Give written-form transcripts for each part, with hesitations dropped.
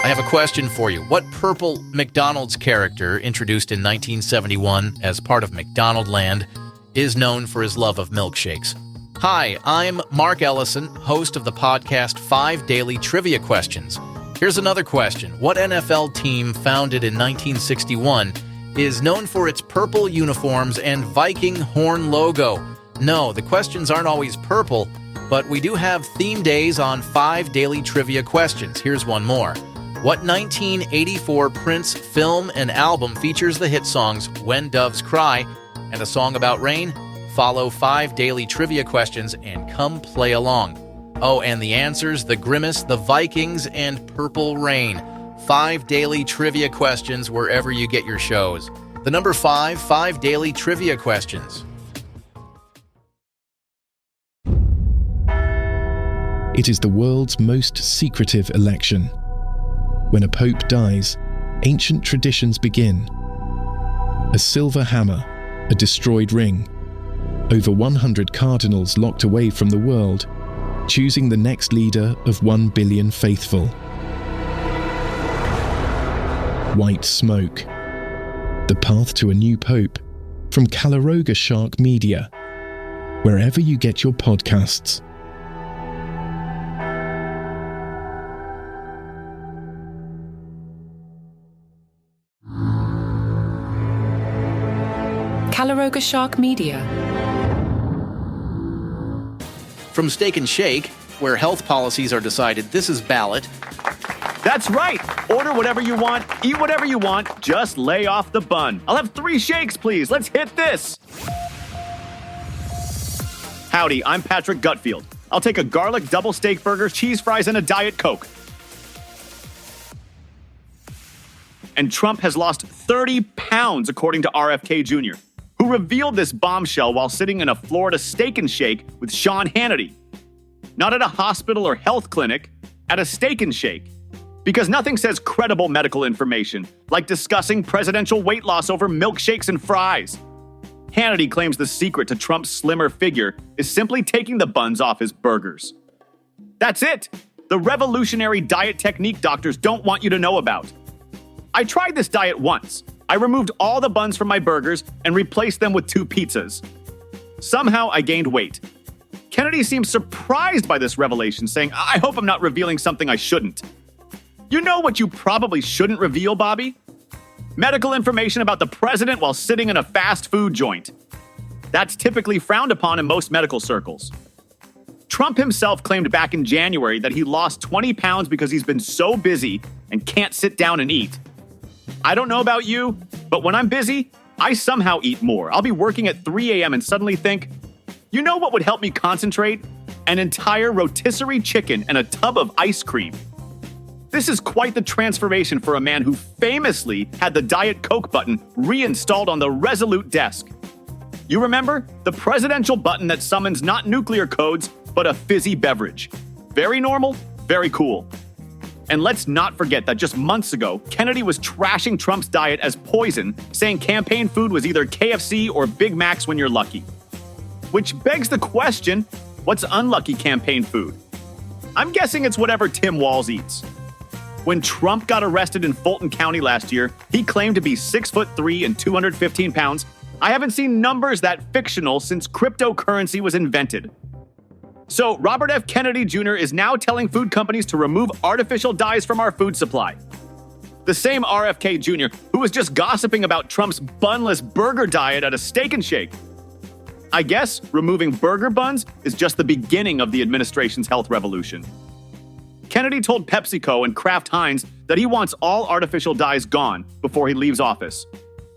I have a question for you. What purple McDonald's character, introduced in 1971 as part of McDonaldland, is known for his love of milkshakes? Hi, I'm Mark Ellison, host of the podcast 5 Daily Trivia Questions. Here's another question. What NFL team, founded in 1961, is known for its purple uniforms and Viking horn logo? No, the questions aren't always purple, but we do have theme days on 5 Daily Trivia Questions. Here's one more. What 1984 Prince film and album features the hit songs When Doves Cry and a song about rain? Follow 5 Daily Trivia Questions and come play along. Oh, and the answers: The Grimace, The Vikings, and Purple Rain. 5 Daily Trivia Questions wherever you get your shows. The number 5 Daily Trivia Questions. It is the world's most secretive election. When a pope dies, ancient traditions begin. A silver hammer, a destroyed ring, over 100 cardinals locked away from the world, choosing the next leader of 1 billion faithful. White smoke. The path to a new pope, from Calaroga Shark Media, wherever you get your podcasts. Calaroga Shark Media. From Steak and Shake, where health policies are decided, this is Ballot. That's right. Order whatever you want, eat whatever you want, just lay off the bun. I'll have 3 shakes, please. Let's hit this. Howdy, I'm Patrick Gutfield. I'll take a garlic double steak burger, cheese fries, and a Diet Coke. And Trump has lost 30 pounds, according to RFK Jr., who revealed this bombshell while sitting in a Florida Steak and Shake with Sean Hannity. Not at a hospital or health clinic, at a Steak and Shake. Because nothing says credible medical information like discussing presidential weight loss over milkshakes and fries. Hannity claims the secret to Trump's slimmer figure is simply taking the buns off his burgers. That's it! The revolutionary diet technique doctors don't want you to know about. I tried this diet once. I removed all the buns from my burgers and replaced them with 2 pizzas. Somehow I gained weight. Kennedy seems surprised by this revelation, saying, "I hope I'm not revealing something I shouldn't." You know what you probably shouldn't reveal, Bobby? Medical information about the president while sitting in a fast food joint. That's typically frowned upon in most medical circles. Trump himself claimed back in January that he lost 20 pounds because he's been so busy and can't sit down and eat. I don't know about you, but when I'm busy, I somehow eat more. I'll be working at 3 a.m. and suddenly think, you know what would help me concentrate? An entire rotisserie chicken and a tub of ice cream. This is quite the transformation for a man who famously had the Diet Coke button reinstalled on the Resolute desk. You remember? The presidential button that summons not nuclear codes, but a fizzy beverage. Very normal, very cool. And let's not forget that just months ago, Kennedy was trashing Trump's diet as poison, saying campaign food was either KFC or Big Macs when you're lucky. Which begs the question, what's unlucky campaign food? I'm guessing it's whatever Tim Walz eats. When Trump got arrested in Fulton County last year, he claimed to be 6'3" and 215 pounds. I haven't seen numbers that fictional since cryptocurrency was invented. So Robert F. Kennedy Jr. is now telling food companies to remove artificial dyes from our food supply. The same RFK Jr. who was just gossiping about Trump's bunless burger diet at a Steak and Shake. I guess removing burger buns is just the beginning of the administration's health revolution. Kennedy told PepsiCo and Kraft Heinz that he wants all artificial dyes gone before he leaves office.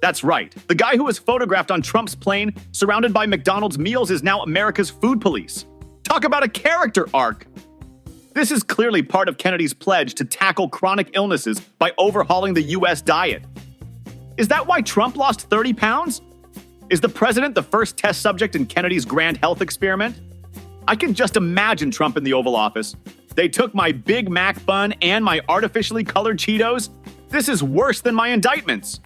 That's right, the guy who was photographed on Trump's plane surrounded by McDonald's meals is now America's food police. Talk about a character arc. This is clearly part of Kennedy's pledge to tackle chronic illnesses by overhauling the U.S. diet. Is that why Trump lost 30 pounds? Is the president the first test subject in Kennedy's grand health experiment? I can just imagine Trump in the Oval Office. They took my Big Mac bun and my artificially colored Cheetos. This is worse than my indictments.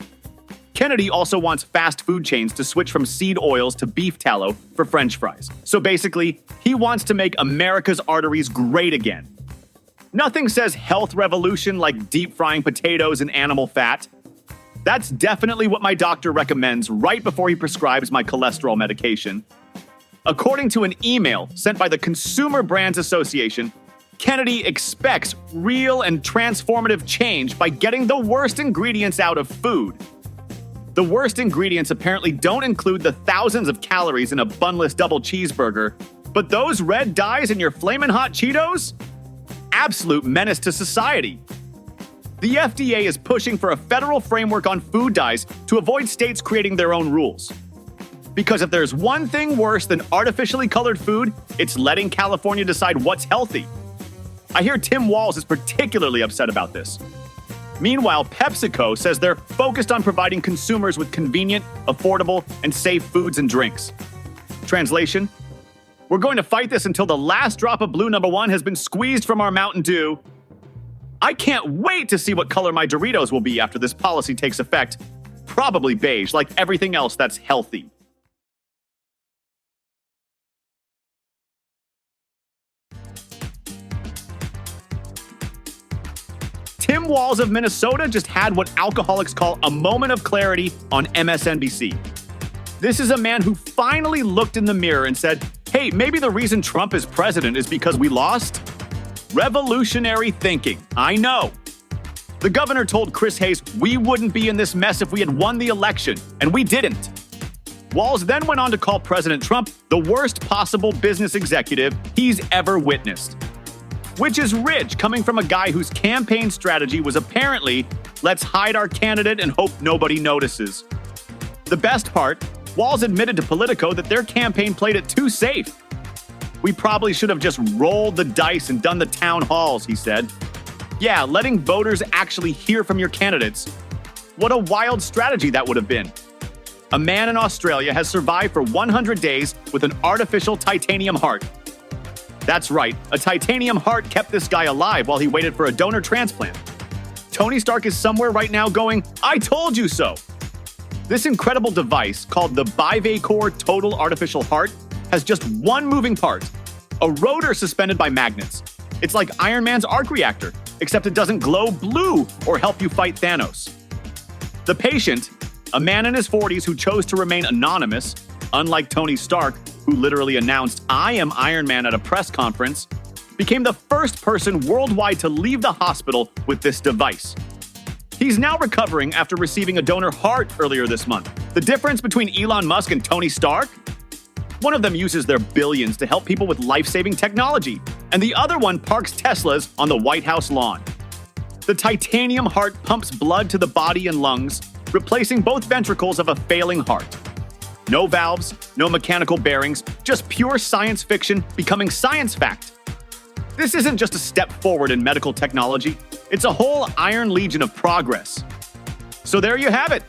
Kennedy also wants fast food chains to switch from seed oils to beef tallow for French fries. So basically, he wants to make America's arteries great again. Nothing says health revolution like deep frying potatoes in animal fat. That's definitely what my doctor recommends right before he prescribes my cholesterol medication. According to an email sent by the Consumer Brands Association, Kennedy expects real and transformative change by getting the worst ingredients out of food. The worst ingredients apparently don't include the thousands of calories in a bunless double cheeseburger, but those red dyes in your Flamin' Hot Cheetos? Absolute menace to society. The FDA is pushing for a federal framework on food dyes to avoid states creating their own rules. Because if there's one thing worse than artificially colored food, it's letting California decide what's healthy. I hear Tim Walz is particularly upset about this. Meanwhile, PepsiCo says they're focused on providing consumers with convenient, affordable, and safe foods and drinks. Translation: we're going to fight this until the last drop of blue number 1 has been squeezed from our Mountain Dew. I can't wait to see what color my Doritos will be after this policy takes effect. Probably beige, like everything else that's healthy. Tim Walz of Minnesota just had what alcoholics call a moment of clarity on MSNBC. This is a man who finally looked in the mirror and said, hey, maybe the reason Trump is president is because we lost? Revolutionary thinking, I know. The governor told Chris Hayes we wouldn't be in this mess if we had won the election, and we didn't. Walz then went on to call President Trump the worst possible business executive he's ever witnessed. Which is rich, coming from a guy whose campaign strategy was apparently, let's hide our candidate and hope nobody notices. The best part, Walz admitted to Politico that their campaign played it too safe. We probably should have just rolled the dice and done the town halls, he said. Yeah, letting voters actually hear from your candidates. What a wild strategy that would have been. A man in Australia has survived for 100 days with an artificial titanium heart. That's right, a titanium heart kept this guy alive while he waited for a donor transplant. Tony Stark is somewhere right now going, I told you so. This incredible device, called the BIVACOR Total Artificial Heart, has just one moving part, a rotor suspended by magnets. It's like Iron Man's arc reactor, except it doesn't glow blue or help you fight Thanos. The patient, a man in his 40s who chose to remain anonymous, unlike Tony Stark, who literally announced, I am Iron Man at a press conference, became the first person worldwide to leave the hospital with this device. He's now recovering after receiving a donor heart earlier this month. The difference between Elon Musk and Tony Stark? One of them uses their billions to help people with life-saving technology, and the other one parks Teslas on the White House lawn. The titanium heart pumps blood to the body and lungs, replacing both ventricles of a failing heart. No valves, no mechanical bearings, just pure science fiction becoming science fact. This isn't just a step forward in medical technology, it's a whole Iron Legion of progress. So there you have it.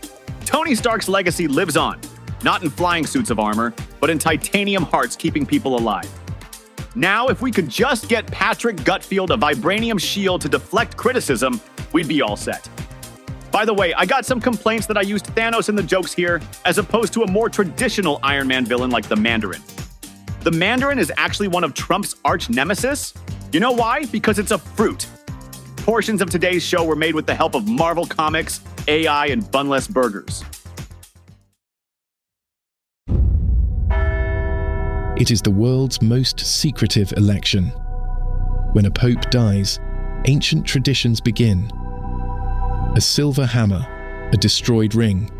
Tony Stark's legacy lives on, not in flying suits of armor, but in titanium hearts keeping people alive. Now, if we could just get Patrick Gutfield a vibranium shield to deflect criticism, we'd be all set. By the way, I got some complaints that I used Thanos in the jokes here, as opposed to a more traditional Iron Man villain like the Mandarin. The Mandarin is actually one of Trump's arch nemesis. You know why? Because it's a fruit. Portions of today's show were made with the help of Marvel Comics, AI, and BUNLESS burgers. It is the world's most secretive election. When a pope dies, ancient traditions begin. A silver hammer, a destroyed ring,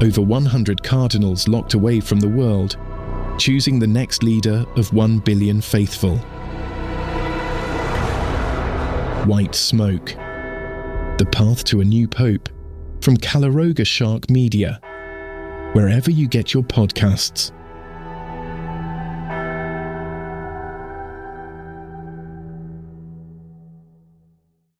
over 100 cardinals locked away from the world, choosing the next leader of 1 billion faithful. White smoke. The path to a new pope, from Caloroga Shark Media, wherever you get your podcasts.